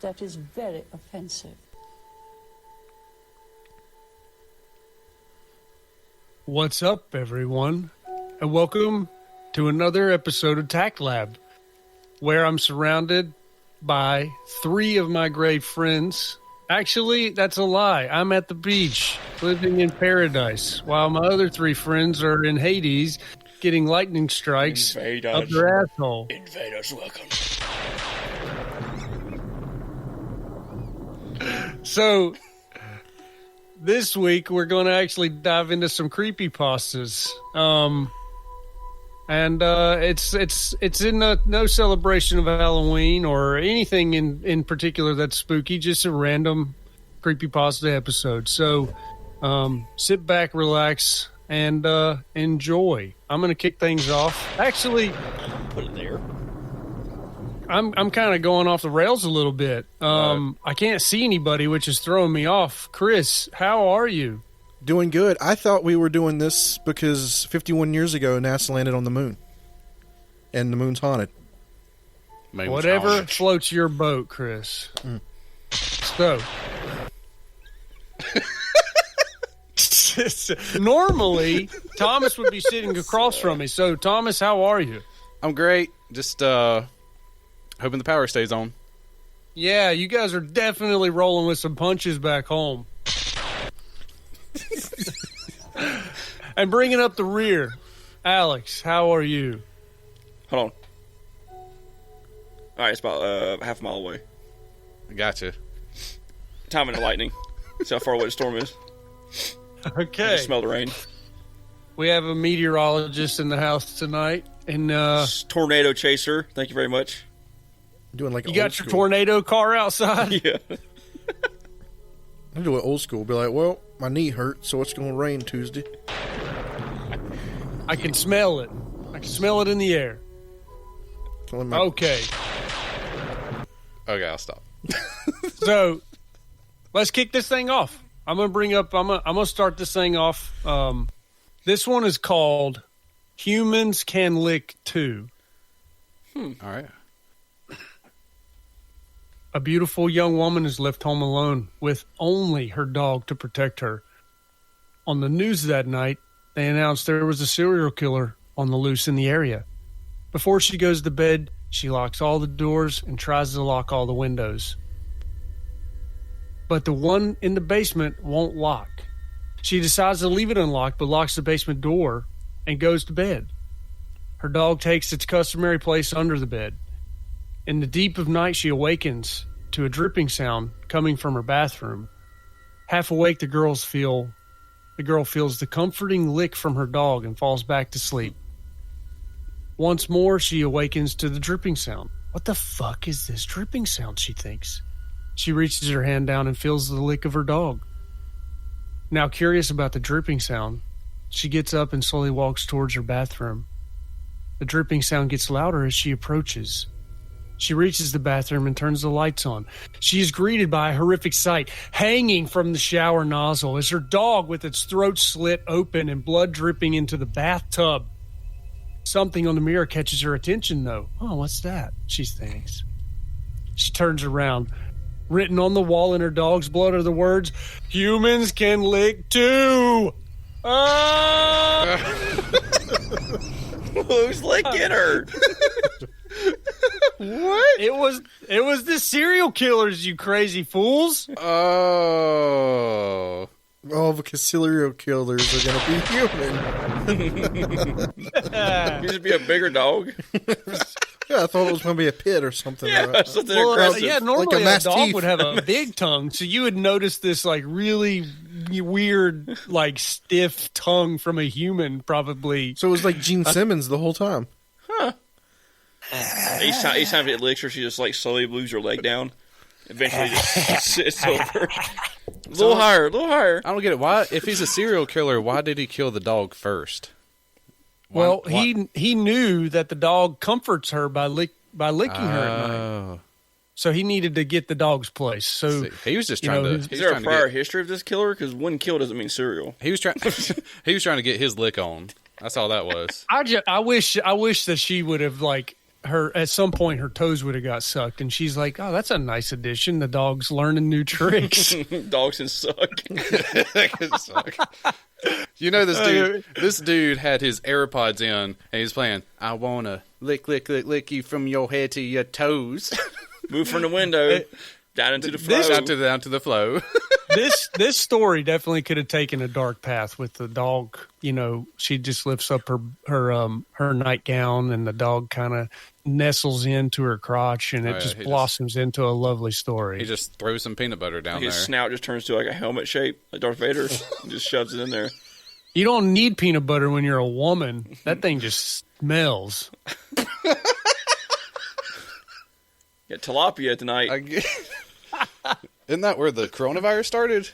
That is very offensive. What's up, everyone? And welcome to another episode of TACT Lab, where I'm surrounded by three of my great friends. Actually, that's a lie. I'm at the beach, living in paradise, while my other three friends are in Hades, getting lightning strikes up their asshole. Invaders, welcome. So, this week we're going to actually dive into some creepypastas. It's in no celebration of Halloween or anything in particular that's spooky, just a random creepypasta episode. So, sit back, relax, and enjoy. I'm going to kick things off. Actually, Put it there. I'm kind of going off the rails a little bit. I can't see anybody, which is throwing me off. Chris, how are you? Doing good. I thought we were doing this because 51 years ago, NASA landed on the moon. And the moon's haunted. Whatever floats your boat, Chris. So, normally, Thomas would be sitting across from me. So, Thomas, how are you? I'm great. Just hoping the power stays on. Yeah, you guys are definitely rolling with some punches back home. And bringing up the rear, Alex, how are you? Hold on. All right, it's about half a mile away. I gotcha. Time and the lightning. See how far away the storm is. Okay. I smell the rain. We have a meteorologist in the house tonight. And Tornado chaser. Thank you very much. Doing like you got school. your tornado car outside? Yeah. I'm doing old school. Be like, well, my knee hurts, so it's going to rain Tuesday. I can smell it. I can smell it in the air. Okay. Okay, I'll stop. So, let's kick this thing off. I'm gonna start this thing off. This one is called Humans Can Lick Too. All right. A beautiful young woman is left home alone with only her dog to protect her. On the news that night, they announced there was a serial killer on the loose in the area. Before she goes to bed, she locks all the doors and tries to lock all the windows. But the one in the basement won't lock. She decides to leave it unlocked, but locks the basement door and goes to bed. Her dog takes its customary place under the bed. In the deep of night, she awakens to a dripping sound coming from her bathroom. Half awake, the girl feels the comforting lick from her dog and falls back to sleep. Once more, she awakens to the dripping sound. What the fuck is this dripping sound, she thinks. She reaches her hand down and feels the lick of her dog. Now curious about the dripping sound, she gets up and slowly walks towards her bathroom. The dripping sound gets louder as she approaches. She reaches the bathroom and turns the lights on. She is greeted by a horrific sight. Hanging from the shower nozzle is her dog with its throat slit open and blood dripping into the bathtub. Something on the mirror catches her attention, though. Oh, what's that? She thinks. She turns around. Written on the wall in her dog's blood are the words, "Humans can lick too." Ah! Who's licking her? What? It was the serial killers, you crazy fools. Oh. Oh, because serial killers are going to be human. You should be a bigger dog. Yeah, I thought it was going to be a pit or something. Yeah, something Well, aggressive. yeah, normally Like a a dog mastiff. would have a big tongue, so you would notice this like really weird, like stiff tongue from a human, probably. So it was like Gene Simmons the whole time. Each time it licks her, she just like slowly moves her leg down. Eventually, just sits over. A little higher. I don't get it. Why, if he's a serial killer, why did he kill the dog first? Well, he knew that the dog comforts her by licking her at night. So he needed to get the dog's place. So he was just trying to. Is there a prior history of this killer? Because one kill doesn't mean serial. He was trying. He was trying to get his lick on. That's all that was. I wish that she would have like at some point her toes would have got sucked, and she's like, "Oh, that's a nice addition. The dog's learning new tricks." Dogs can suck. You know, this dude had his AirPods in, and he's playing, I wanna lick you from your head to your toes. Move from the window down into the flow. Down to the flow. This story definitely could have taken a dark path with the dog. You know, she just lifts up her nightgown, and the dog kind of nestles into her crotch, and it just blossoms into a lovely story. He just throws some peanut butter down there. His snout just turns to like a helmet shape, like Darth Vader, and just shoves it in there. You don't need peanut butter when you're a woman. That thing just smells. Got tilapia tonight. Isn't that where the coronavirus started?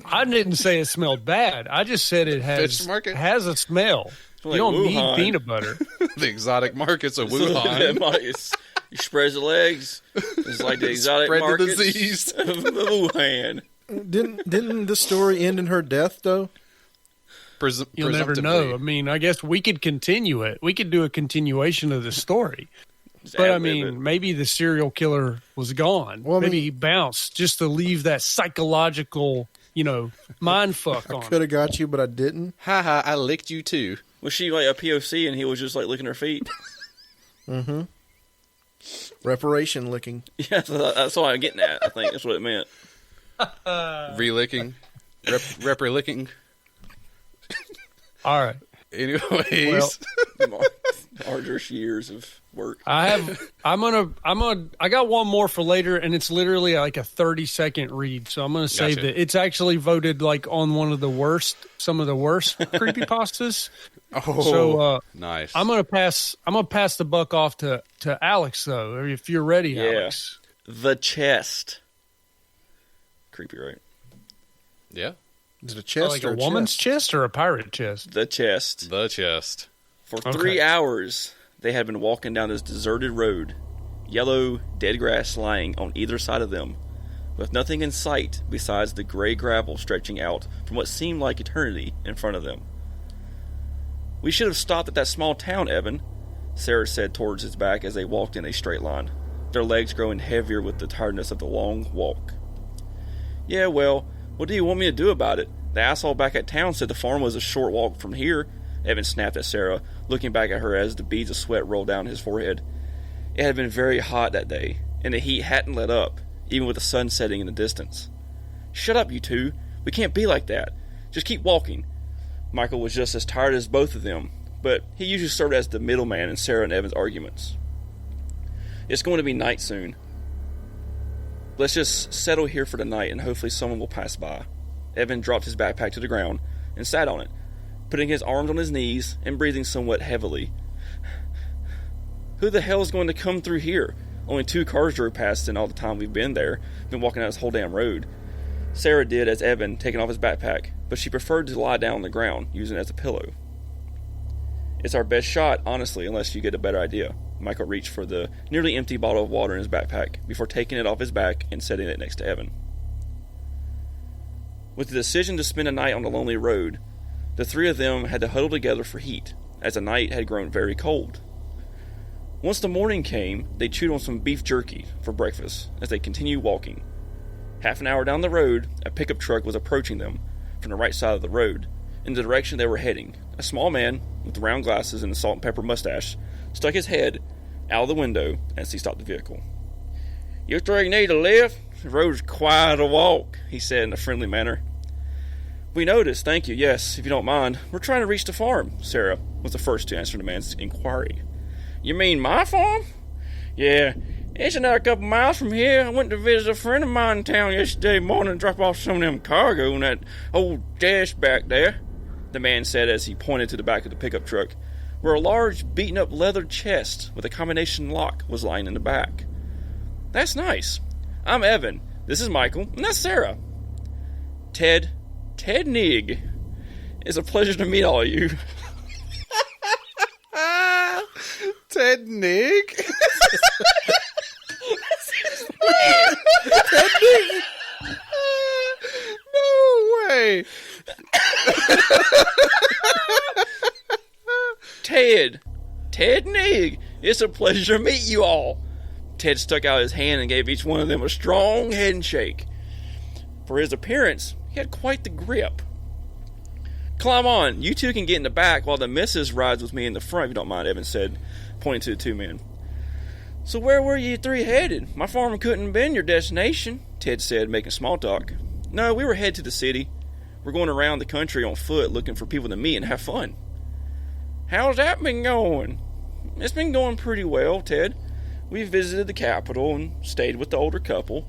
I didn't say it smelled bad. I just said it has a smell. You don't Wuhan. need peanut butter. The exotic markets of Wuhan. You spread the legs. It's like the exotic Spread the markets disease. of Wuhan. Didn't the story end in her death, though? You'll never know. I mean, I guess we could continue it. We could do a continuation of the story. But I mean, maybe the serial killer was gone. Well, maybe he bounced just to leave that psychological, mind fuck on. Could have got you, but I didn't. Ha, I licked you too. Was she like a POC and he was just like licking her feet? Mm-hmm. Reparation licking. Yeah, that's what I'm getting at. I think that's what it meant. Relicking. Repper-licking. All right. Anyways. Arduous years of work. I got one more for later, and it's literally like a 30-second read, so I'm going to save it. It's actually voted like on some of the worst creepypastas. Oh, so nice. I'm gonna pass the buck off to Alex, though, if you're ready, Alex. The chest. Creepy, right? Yeah. Is it a chest like or a woman's chest or a pirate chest? The chest. The chest. For 3 hours, they had been walking down this deserted road, yellow, dead grass lying on either side of them, with nothing in sight besides the gray gravel stretching out from what seemed like eternity in front of them. "We should have stopped at that small town, Evan," Sarah said towards his back as they walked in a straight line, their legs growing heavier with the tiredness of the long walk. "Yeah, well, what do you want me to do about it? The asshole back at town said the farm was a short walk from here," Evan snapped at Sarah, looking back at her as the beads of sweat rolled down his forehead. It had been very hot that day, and the heat hadn't let up, even with the sun setting in the distance. "Shut up, you two. We can't be like that. Just keep walking." Michael was just as tired as both of them, but he usually served as the middleman in Sarah and Evan's arguments. "It's going to be night soon. Let's just settle here for the night and hopefully someone will pass by." Evan dropped his backpack to the ground and sat on it, putting his arms on his knees and breathing somewhat heavily. "Who the hell is going to come through here? Only 2 cars drove past in all the time we've been there. Been walking out this whole damn road." Sarah did as Evan, taking off his backpack, but she preferred to lie down on the ground, using it as a pillow. "It's our best shot, honestly, unless you get a better idea." Michael reached for the nearly empty bottle of water in his backpack before taking it off his back and setting it next to Evan. With the decision to spend a night on the lonely road, the 3 of them had to huddle together for heat, as the night had grown very cold. Once the morning came, they chewed on some beef jerky for breakfast as they continued walking. Half an hour down the road, a pickup truck was approaching them from the right side of the road, in the direction they were heading. A small man with round glasses and a salt and pepper mustache stuck his head out of the window as he stopped the vehicle. "You three need a lift? The road's quite a walk," he said in a friendly manner. "We noticed, thank you, yes, if you don't mind. We're trying to reach the farm," Sarah was the first to answer the man's inquiry. "You mean my farm?" "Yeah, it's another couple miles from here. I went to visit a friend of mine in town yesterday morning and drop off some of them cargo in that old dash back there," the man said as he pointed to the back of the pickup truck, where a large, beaten-up leather chest with a combination lock was lying in the back. "That's nice. I'm Evan. This is Michael, and that's Sarah. Ted Nig. It's a pleasure to meet all of you." Ted Nig? Ted Nig? No way. Ted Nig. It's a pleasure to meet you all. Ted stuck out his hand and gave each one of them a strong handshake. For his appearance, he had quite the grip. Climb on. You two can get in the back while the missus rides with me in the front, if you don't mind, Evan said, pointing to the two men. So where were you three headed? My farm couldn't have been your destination, Ted said, making small talk. No, we were headed to the city. We're going around the country on foot looking for people to meet and have fun. How's that been going? It's been going pretty well, Ted. We visited the capital and stayed with the older couple.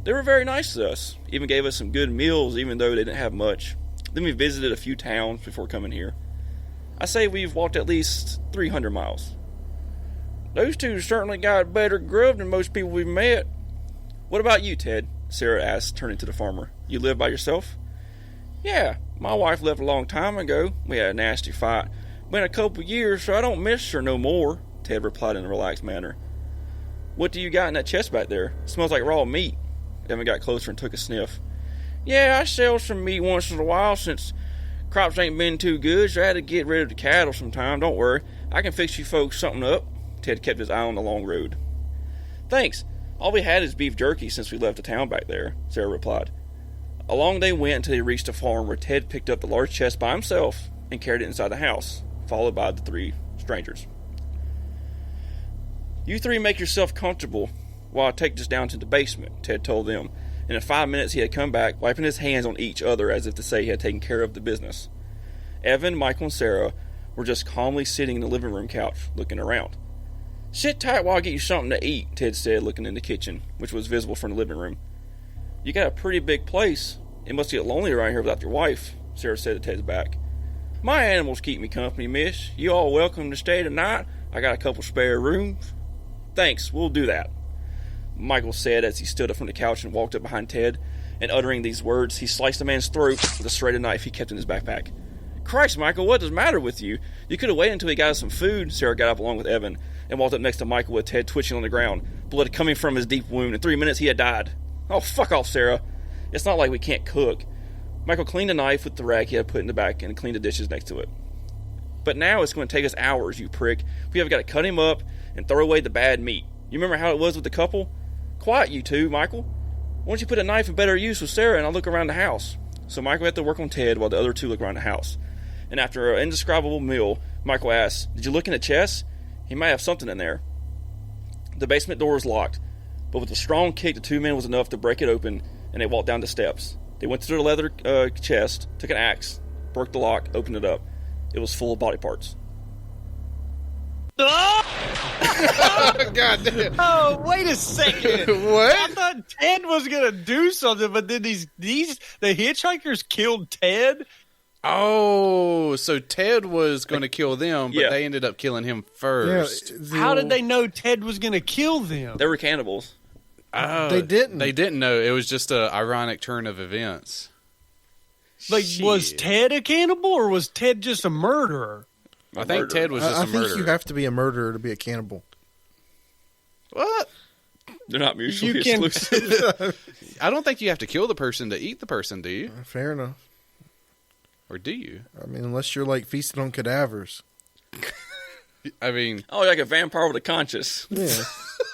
They were very nice to us, even gave us some good meals even though they didn't have much. Then we visited a few towns before coming here. I say we've walked at least 300 miles. Those two certainly got better grub than most people we've met. What about you, Ted? Sarah asked, turning to the farmer. You live by yourself? Yeah, my wife left a long time ago. We had a nasty fight. Been a couple years, so I don't miss her no more, Ted replied in a relaxed manner. What do you got in that chest back there? It smells like raw meat. Evan got closer and took a sniff. Yeah, I sell some meat once in a while since crops ain't been too good, so I had to get rid of the cattle sometime. Don't worry, I can fix you folks something up. Ted kept his eye on the long road. Thanks. All we had is beef jerky since we left the town back there, Sarah replied. Along they went until they reached a farm where Ted picked up the large chest by himself and carried it inside the house, followed by the three strangers. You three make yourself comfortable while I take this down to the basement, Ted told them. And in 5 minutes he had come back, wiping his hands on each other as if to say he had taken care of the business. Evan, Michael, and Sarah were just calmly sitting in the living room couch, looking around. Sit tight while I get you something to eat, Ted said, looking in the kitchen, which was visible from the living room. You got a pretty big place. It must get lonely around here without your wife, Sarah said at Ted's back. My animals keep me company, miss. You all welcome to stay tonight. I got a couple spare rooms. Thanks, we'll do that, Michael said as he stood up from the couch and walked up behind Ted, and uttering these words, he sliced the man's throat with a serrated knife he kept in his backpack. Christ, Michael, what does the matter with you? You could have waited until he got us some food. Sarah got up along with Evan and walked up next to Michael with Ted twitching on the ground, blood coming from his deep wound. In 3 minutes he had died. Oh, fuck off, Sarah. It's not like we can't cook. Michael cleaned the knife with the rag he had put in the back and cleaned the dishes next to it. But now it's going to take us hours, you prick. We have got to cut him up and throw away the bad meat. You remember how it was with the couple? Quiet, you two, Michael. Why don't you put a knife in better use with Sarah and I'll look around the house? So Michael had to work on Ted while the other two looked around the house. And after an indescribable meal, Michael asked, Did you look in the chest? He might have something in there. The basement door was locked, but with a strong kick, the two men was enough to break it open, and they walked down the steps. They went to the leather chest, took an axe, broke the lock, opened it up. It was full of body parts. God damn. Oh, wait a second. What? I thought Ted was going to do something, but then the hitchhikers killed Ted? Oh, so Ted was going to kill them, but they ended up killing him first. How did they know Ted was going to kill them? They were cannibals. Oh, They didn't. They didn't know. It was just an ironic turn of events. Like, was Shit. Ted a cannibal or was Ted just a murderer? I think Ted was just I a murderer. think you have to be a murderer to be a cannibal. What? They're not mutually You can- exclusive. I don't think you have to kill the person to eat the person, do you? Fair enough. Or do you? I mean, unless you're like feasting on cadavers. I mean, Oh, like a vampire with a conscience. Yeah.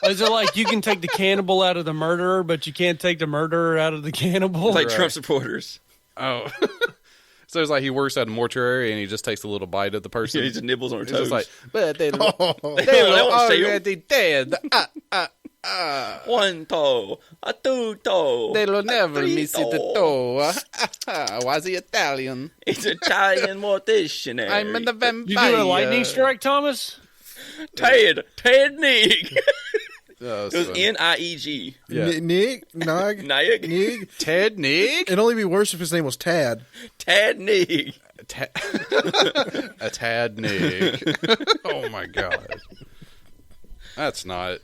Is it like you can take the cannibal out of the murderer, but you can't take the murderer out of the cannibal? Like Right. Trump supporters. oh. So it's like he works at a mortuary and he just takes a little bite of the person. He just nibbles on her It's toes. just like, but they, They they don't were say already dead. one toe, a two toe. They will never three miss it toe. at all. Was he Italian? It's Italian mortician. I'm in the vampire. You do a lightning strike, Thomas? Ted Nieg. Oh, It was so- Nieg. Yeah. Nig? Nieg. Nig? Ted Nick? It'd only be worse if his name was Tad. Tad Nieg. A tad Nick. Oh my god. That's not.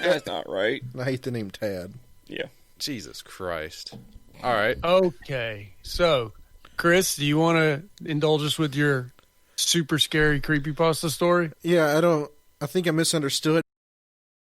That's not right. I hate the name Tad. Yeah. Jesus Christ. All right. Okay. So, Chris, do you want to indulge us with your super scary creepypasta story? Yeah, I think I misunderstood.